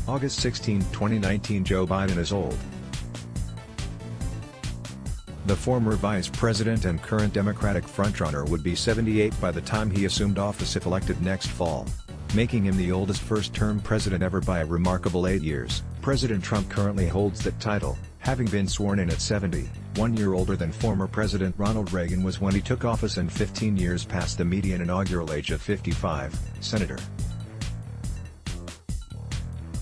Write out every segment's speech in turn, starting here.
August 16, 2019. Joe Biden is old. The former vice president and current Democratic frontrunner would be 78 by the time he assumed office if elected next fall, making him the oldest first-term president ever by a remarkable 8 years. President Trump currently holds that title, having been sworn in at 70, 1 year older than former President Ronald Reagan was when he took office and 15 years past the median inaugural age of 55, Senator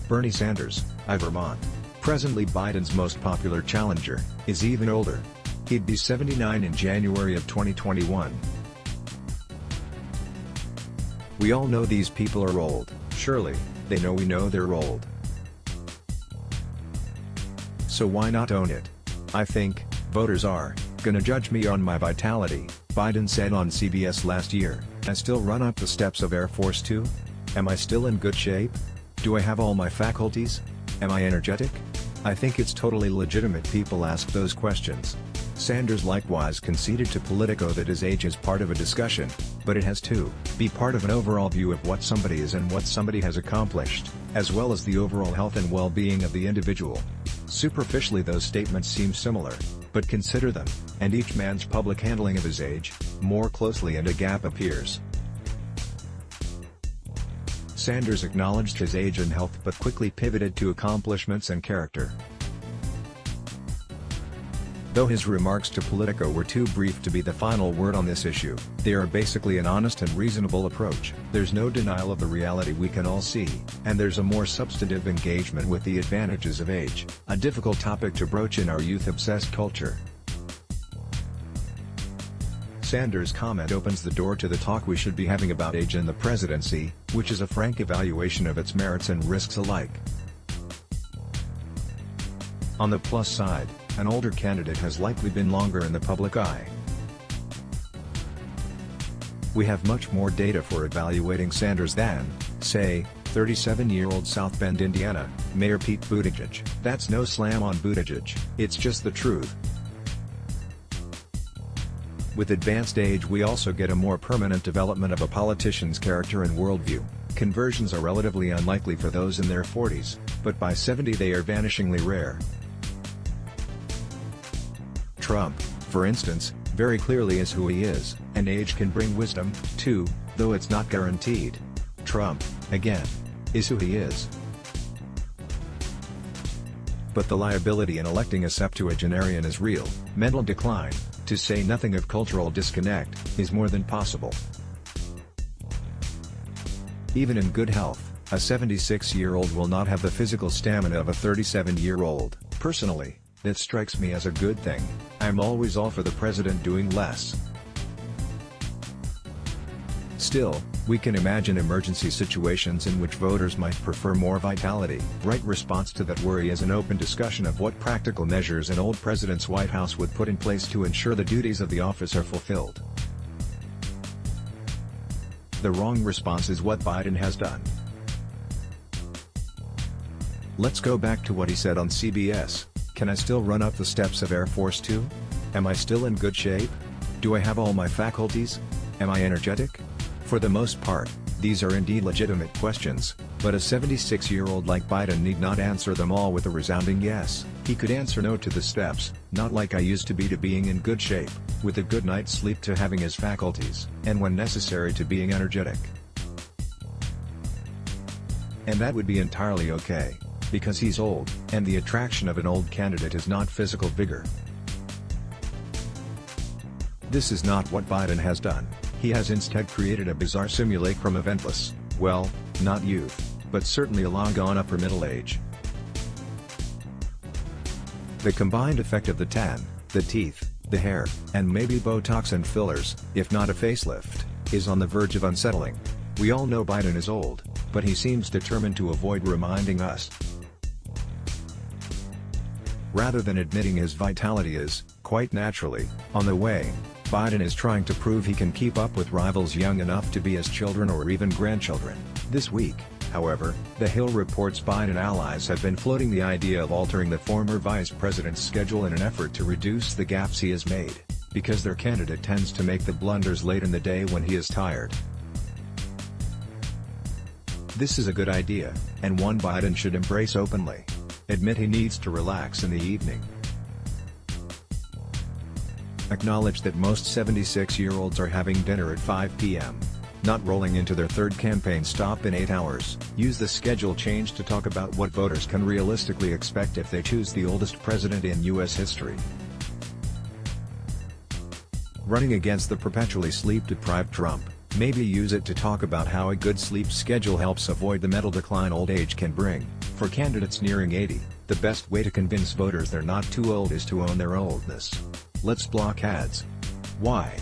Bernie Sanders, of Vermont, presently Biden's most popular challenger, is even older. He'd be 79 in January of 2021. We all know these people are old, surely, they know we know they're old. So why not own it? I think, voters are gonna judge me on my vitality, Biden said on CBS last year. I still run up the steps of Air Force 2? Am I still in good shape? Do I have all my faculties? Am I energetic? I think it's totally legitimate people ask those questions. Sanders likewise conceded to Politico that his age is part of a discussion, but it has to be part of an overall view of what somebody is and what somebody has accomplished, as well as the overall health and well-being of the individual. Superficially those statements seem similar, but consider them, and each man's public handling of his age, more closely and a gap appears. Sanders acknowledged his age and health but quickly pivoted to accomplishments and character. Though his remarks to Politico were too brief to be the final word on this issue, they are basically an honest and reasonable approach. There's no denial of the reality we can all see, and there's a more substantive engagement with the advantages of age, a difficult topic to broach in our youth-obsessed culture. Sanders' comment opens the door to the talk we should be having about age in the presidency, which is a frank evaluation of its merits and risks alike. On the plus side, an older candidate has likely been longer in the public eye. We have much more data for evaluating Sanders than, say, 37-year-old South Bend, Indiana, Mayor Pete Buttigieg. That's no slam on Buttigieg, it's just the truth. With advanced age we also get a more permanent development of a politician's character and worldview. Conversions are relatively unlikely for those in their 40s, but by 70 they are vanishingly rare. Trump, for instance, very clearly is who he is, and age can bring wisdom, too, though it's not guaranteed. Trump, again, is who he is. But the liability in electing a septuagenarian is real. Mental decline, to say nothing of cultural disconnect, is more than possible. Even in good health, a 76-year-old will not have the physical stamina of a 37-year-old. Personally, that strikes me as a good thing. I'm always all for the president doing less. Still, we can imagine emergency situations in which voters might prefer more vitality. Right response to that worry is an open discussion of what practical measures an old president's White House would put in place to ensure the duties of the office are fulfilled. The wrong response is what Biden has done. Let's go back to what he said on CBS. Can I still run up the steps of Air Force 2? Am I still in good shape? Do I have all my faculties? Am I energetic? For the most part, these are indeed legitimate questions, but a 76-year-old like Biden need not answer them all with a resounding yes. He could answer no to the steps, not like I used to being in good shape, with a good night's sleep to having his faculties, and when necessary to being energetic. And that would be entirely okay, because he's old, and the attraction of an old candidate is not physical vigor. This is not what Biden has done. He has instead created a bizarre simulacrum of endless, well, not youth, but certainly a long-gone upper middle age. The combined effect of the tan, the teeth, the hair, and maybe Botox and fillers, if not a facelift, is on the verge of unsettling. We all know Biden is old, but he seems determined to avoid reminding us. Rather than admitting his vitality is, quite naturally, on the way, Biden is trying to prove he can keep up with rivals young enough to be his children or even grandchildren. This week, however, The Hill reports Biden allies have been floating the idea of altering the former vice president's schedule in an effort to reduce the gaffes he has made, because their candidate tends to make the blunders late in the day when he is tired. This is a good idea, and one Biden should embrace openly. Admit he needs to relax in the evening. Acknowledge that most 76-year-olds are having dinner at 5 p.m. Not rolling into their third campaign stop in 8 hours. Use the schedule change to talk about what voters can realistically expect if they choose the oldest president in U.S. history. Running against the perpetually sleep-deprived Trump, maybe use it to talk about how a good sleep schedule helps avoid the mental decline old age can bring. For candidates nearing 80, the best way to convince voters they're not too old is to own their oldness. Let's block ads. Why?